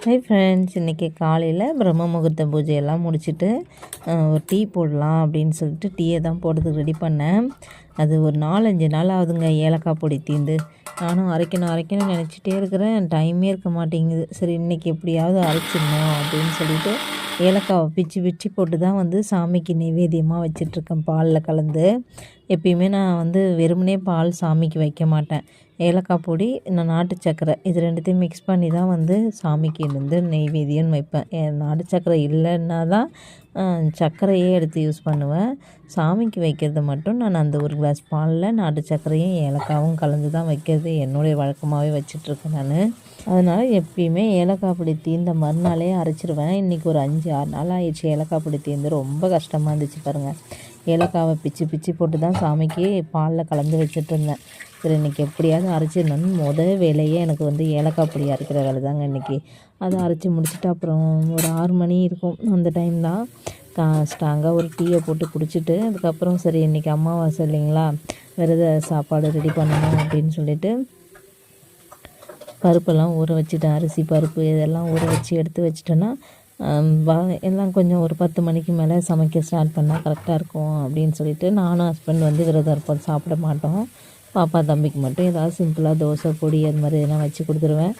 Hi friends, இன்றைக்கி காலையில் பிரம்ம முகூர்த்த பூஜையெல்லாம் முடிச்சுட்டு ஒரு டீ போடலாம் அப்படின்னு சொல்லிட்டு டீயை தான் போடுறதுக்கு ரெடி பண்ணேன். அது ஒரு 4-5 நாள் ஆகுதுங்க ஏலக்காய் பொடி தீர்ந்து. நானும் அரைக்கணும்னு நினச்சிட்டே இருக்கிறேன், டைமே இருக்க மாட்டேங்குது. சரி இன்றைக்கி எப்படியாவது அரைச்சிடணும் அப்படின்னு சொல்லிட்டு ஏலக்காவை பிச்சு போட்டு தான் சாமிக்கு நைவேத்தியமாக வச்சிட்ருக்கேன் பாலில் கலந்து. எப்பயுமே நான் வெறுமனே பால் சாமிக்கு வைக்க மாட்டேன். ஏலக்காய் பொடி, நான் நாட்டு சர்க்கரை இது ரெண்டுத்தையும் மிக்ஸ் பண்ணி தான் சாமிக்கு நெய்வேத்தியம்னு வைப்பேன். நாட்டு சர்க்கரை இல்லைன்னா தான் சர்க்கரையே எடுத்து யூஸ் பண்ணுவேன். சாமிக்கு வைக்கிறது மட்டும் நான் அந்த ஒரு கிளாஸ் பாலில் நாட்டு சர்க்கரையும் ஏலக்காவும் கலந்து தான் வைக்கிறது என்னுடைய வழக்கமாகவே வச்சிட்ருக்கேன் நான். அதனால் எப்பயுமே ஏலக்காய் பொடி தீர்ந்த மறுநாளே அரைச்சிடுவேன். இன்றைக்கி ஒரு 5-6 நாள் ஆயிடுச்சு ஏலக்காய் பொடி தீர்ந்து. ரொம்ப கஷ்டமாக இருந்துச்சு பாருங்கள். ஏலக்காவை பிச்சு போட்டு தான் சாமிக்கு பாலில் கலந்து வச்சிட்ருந்தேன். சரி இன்றைக்கி எப்படியாவது அரைச்சிடணும்னு வேலையே எனக்கு ஏலக்காய் பொடி அரைக்கிற வேலை தாங்க இன்றைக்கி. அதை அரைச்சி முடிச்சுட்டு அப்புறம் ஒரு 6 மணி இருக்கும், அந்த டைம் தான் ஸ்ட்ராங்காக ஒரு டீயை போட்டு குடிச்சிட்டு அதுக்கப்புறம் சரி இன்றைக்கி அமாவாசை இல்லைங்களா, விரத சாப்பாடு ரெடி பண்ணணும் அப்படின்னு சொல்லிட்டு பருப்பெல்லாம் ஊற வச்சுட்டேன். அரிசி பருப்பு இதெல்லாம் ஊற வச்சு எடுத்து வச்சுட்டேன்னா எல்லாம் கொஞ்சம் ஒரு 10 மணிக்கு மேலே சமைக்க ஸ்டார்ட் பண்ணால் கரெக்டாக இருக்கும் அப்படின்னு சொல்லிட்டு நானும் ஹஸ்பண்ட் விரதம் இருப்போம், சாப்பிட மாட்டோம். பாப்பா தம்பிக்கு மட்டும் ஏதாவது சிம்பிளாக தோசை பொடி அது மாதிரி எதனா வச்சு கொடுத்துருவேன்.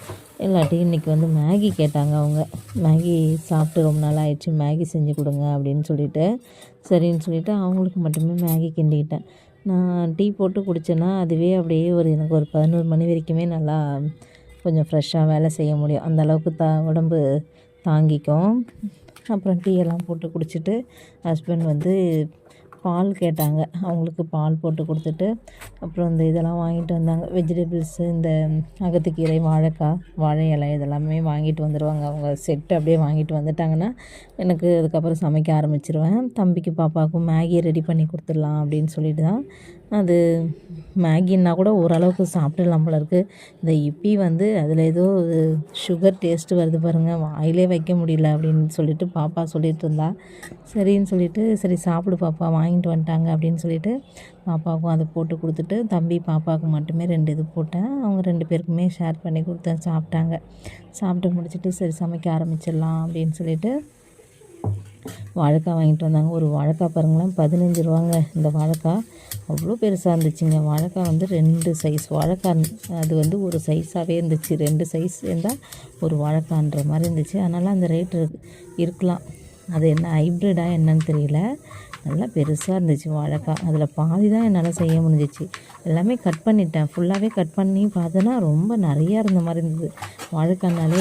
இல்லாட்டி இன்றைக்கி மேகி கேட்டாங்க அவங்க. மேகி சாப்பிட்டு ரொம்ப நாள் ஆயிடுச்சு, மேகி செஞ்சு கொடுங்க அப்படின்னு சொல்லிட்டு சரின்னு சொல்லிவிட்டு அவங்களுக்கு மட்டுமே மேகி கிண்டிக்கிட்டேன். நான் டீ போட்டு குடித்தேன்னா அதுவே அப்படியே எனக்கு ஒரு 11 மணி வரைக்குமே நல்லா கொஞ்சம் ஃப்ரெஷ்ஷாக வேலை செய்ய முடியும். அந்தளவுக்கு உடம்பு தாங்கிக்கும். அப்புறம் டீயெல்லாம் போட்டு குடிச்சிட்டு ஹஸ்பண்ட் பால் கேட்டாங்க. அவங்களுக்கு பால் போட்டு கொடுத்துட்டு அப்புறம் இதெல்லாம் வாங்கிட்டு வந்தாங்க. வெஜிடபிள்ஸு, இந்த அகத்துக்கீரை, வாழைக்காய், வாழை இலை இதெல்லாமே வாங்கிட்டு வந்துடுவாங்க. அவங்க செட்டு அப்படியே வாங்கிட்டு வந்துட்டாங்கன்னா எனக்கு அதுக்கப்புறம் சமைக்க ஆரம்பிச்சிருவேன். தம்பிக்கு பாப்பாவுக்கும் மேகி ரெடி பண்ணி கொடுத்துடலாம் அப்படின்னு சொல்லிட்டு தான். அது மேகின்னா கூட ஓரளவுக்கு சாப்பிடலாம் போல இருக்குது. இந்த இப்பி அதில் ஏதோ சுகர் டேஸ்ட்டு வருது பாருங்கள், வாயிலே வைக்க முடியல அப்படின்னு சொல்லிட்டு பாப்பா சொல்லிகிட்டு இருந்தா. சரின்னு சொல்லிட்டு சரி சாப்பிடு பாப்பா, வாங்கிட்டு வந்துட்டாங்க அப்படின்னு சொல்லிட்டு பாப்பாவுக்கும் அதை போட்டு கொடுத்துட்டு தம்பி பாப்பாவுக்கு மட்டுமே 2 இது போட்டேன். அவங்க 2 பேருக்குமே ஷேர் பண்ணி கொடுத்தேன், சாப்பிட்டாங்க. சாப்பிட்டு முடிச்சுட்டு சரி சமைக்க ஆரம்பிச்சிடலாம் அப்படின்னு சொல்லிட்டு வாழைக்காய் வாங்கிட்டு வந்தாங்க. ஒரு வாழைக்காய் பாருங்களேன், 15 ரூபாங்க இந்த வாழைக்காய். அவ்வளோ பெருசாக இருந்துச்சுங்க. வாழைக்காய் 2 சைஸ் வாழைக்காய். அது ஒரு சைஸாகவே இருந்துச்சு. 2 சைஸ் இருந்தால் ஒரு வாழைக்கான்ற மாதிரி இருந்துச்சு. அதனால் அந்த ரேட்டு இருக்கலாம். அது என்ன ஹைப்ரிடாக என்னன்னு தெரியல. நல்லா பெருசாக இருந்துச்சு வாழைக்காய். அதில் பாதி தான் என்னால் செய்ய முடிஞ்சிச்சு. எல்லாமே கட் பண்ணிட்டேன். ஃபுல்லாகவே கட் பண்ணி பார்த்தோன்னா ரொம்ப நிறையா இருந்த மாதிரி இருந்தது. வாழைக்காய்னாலே